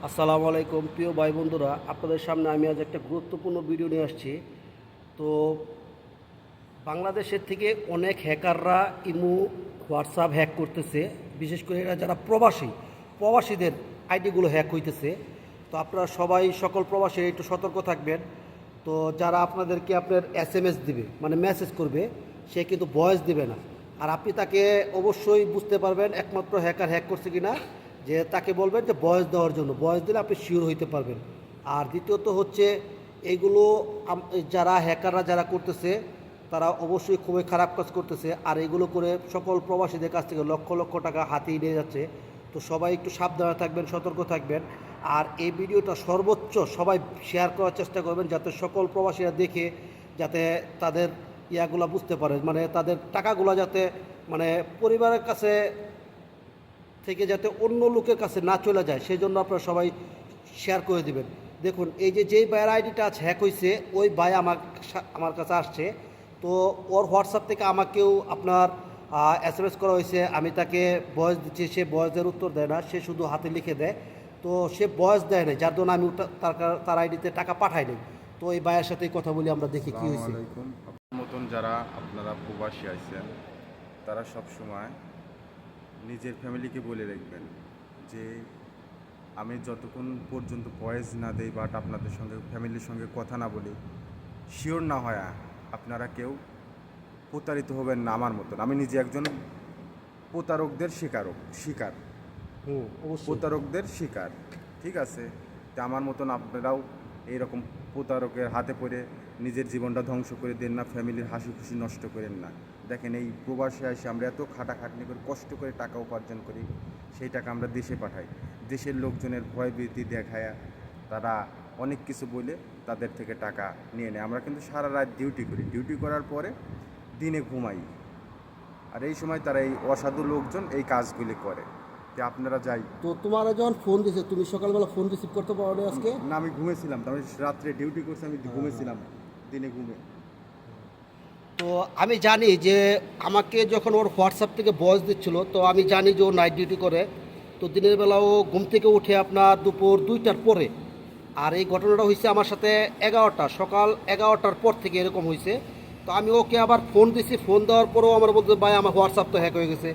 আসসালামু আলাইকুম প্রিয় ভাই বন্ধুরা, আপনাদের সামনে আমি আজ একটা গুরুত্বপূর্ণ ভিডিও নিয়ে আসছি। তো বাংলাদেশের থেকে অনেক হ্যাকাররা ইমো, হোয়াটসঅ্যাপ হ্যাক করতেছে। বিশেষ করে এরা যারা প্রবাসীদের আইডিগুলো হ্যাক হইতেছে। তো আপনারা সবাই, সকল প্রবাসী একটু সতর্ক থাকবেন। তো যারা আপনাদেরকে আপনার SMS দিবে, মানে মেসেজ করবে, সে কিন্তু ভয়েস দিবে না। আর আপনি তাকে অবশ্যই বুঝতে পারবেন একমাত্র হ্যাকার হ্যাক করছে কিনা, যে তাকে বলবেন যে ভয়েস দেওয়ার জন্য। ভয়েস দিলে আপনি শিওর হইতে পারবেন। আর দ্বিতীয়ত হচ্ছে, এইগুলো যারা হ্যাকাররা যারা করতেছে, তারা অবশ্যই খুবই খারাপ কাজ করতেছে। আর এগুলো করে সকল প্রবাসীদের কাছ থেকে লক্ষ লক্ষ টাকা হাতিয়ে নিয়ে যাচ্ছে। তো সবাই একটু সাবধানে থাকবেন, সতর্ক থাকবেন। আর এই ভিডিওটা সর্বোচ্চ সবাই শেয়ার করার চেষ্টা করবেন, যাতে সকল প্রবাসীরা দেখে, যাতে তাদের ইয়াগুলো বুঝতে পারে, মানে তাদের টাকাগুলো যাতে মানে পরিবারের কাছে থেকে যাতে অন্য লোকের কাছে না চলে যায়, সেই জন্য আপনারা সবাই শেয়ার করে দিবেন। দেখুন, এই যে যেই ভাইয়ের আইডিটা আজ হ্যাক হয়েছে, ওই ভাই আমার কাছে আসছে। তো ওর হোয়াটসঅ্যাপ থেকে আমাকেও আপনার SMS করা হয়েছে। আমি তাকে ভয়েস দিচ্ছি, সে ভয়েসের উত্তর দেয় না, সে শুধু হাতে লিখে দেয়। তো সে ভয়েস দেয় না, যার জন্য আমি তার আইডিতে টাকা পাঠাই নাই। তো এই ভাইয়ের সাথেই কথা বলি, আমরা দেখি কী হয়েছে। আপনার মতন যারা আপনারা প্রবাসী আছেন, তারা সব সময় নিজের ফ্যামিলিকে বলে রাখবেন যে আমি যতক্ষণ পর্যন্ত ভয়েস না দেই, বাট আপনাদের সঙ্গে ফ্যামিলির সঙ্গে কথা না বলি, শিওর না হয় আপনারা কেউ প্রতারিত হবেন না আমার মতন। আমি নিজে একজন প্রতারকদের শিকার প্রতারকদের শিকার, ঠিক আছে? তা আমার মতন আপনারাও এইরকম প্রতারকের হাতে পড়ে নিজের জীবনটা ধ্বংস করে দেন না, ফ্যামিলির হাসি খুশি নষ্ট করেন না। দেখেন, এই প্রবাসে এসে আমরা এত খাটাখাটনি করে কষ্ট করে টাকা উপার্জন করি, সেই টাকা আমরা দেশে পাঠাই। দেশের লোকজনের ভয়ভীতি দেখায় তারা অনেক কিছু বলে তাদের থেকে টাকা নিয়ে নেয়। আমরা কিন্তু সারা রাত ডিউটি করি, ডিউটি করার পরে দিনে ঘুমাই, আর এই সময় তারা এই অসাধু লোকজন এই কাজগুলি করে। যে আপনারা যাই, তো তোমার যখন ফোন দিছে, তুমি সকালবেলা ফোন রিসিভ করতে পারো না আজকে? না, আমি ঘুমেছিলাম, তারপরে রাত্রে ডিউটি করছি, আমি ঘুমেছিলাম, দিনে ঘুমে। তো আমি জানি যে আমাকে যখন ওর হোয়াটসঅ্যাপ থেকে ভয়েস দিচ্ছিল, তো আমি জানি যে ও নাইট ডিউটি করে। তো দিনের বেলা ও ঘুম থেকে উঠে আপনার দুপুর 2টার পরে। আর এই ঘটনাটা হয়েছে আমার সাথে সকাল 11টার পর থেকে এরকম হয়েছে। তো আমি ওকে আবার ফোন দিছি, ফোন দেওয়ার পরেও আমার বলতে, ভাই আমার হোয়াটসঅ্যাপ তো হ্যাক হয়ে গেছে।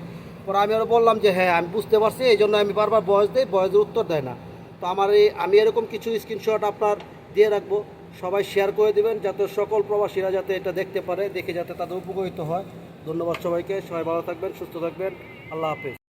পরে আমি আরও বললাম যে হ্যাঁ, আমি বুঝতে পারছি, এই জন্য আমি বারবার ভয়েস দিই, ভয়েসের উত্তর দেয় না। তো আমি এরকম কিছু স্ক্রিনশট আপনার দিয়ে রাখবো। সবাই শেয়ার করে দেবেন, যাতে সকল প্রবাসীরা যাতে এটা দেখতে পারে, দেখে যাতে তাদের উপকৃত হয়। ধন্যবাদ সবাইকে, সবাই ভালো থাকবেন, সুস্থ থাকবেন। আল্লাহ হাফেজ।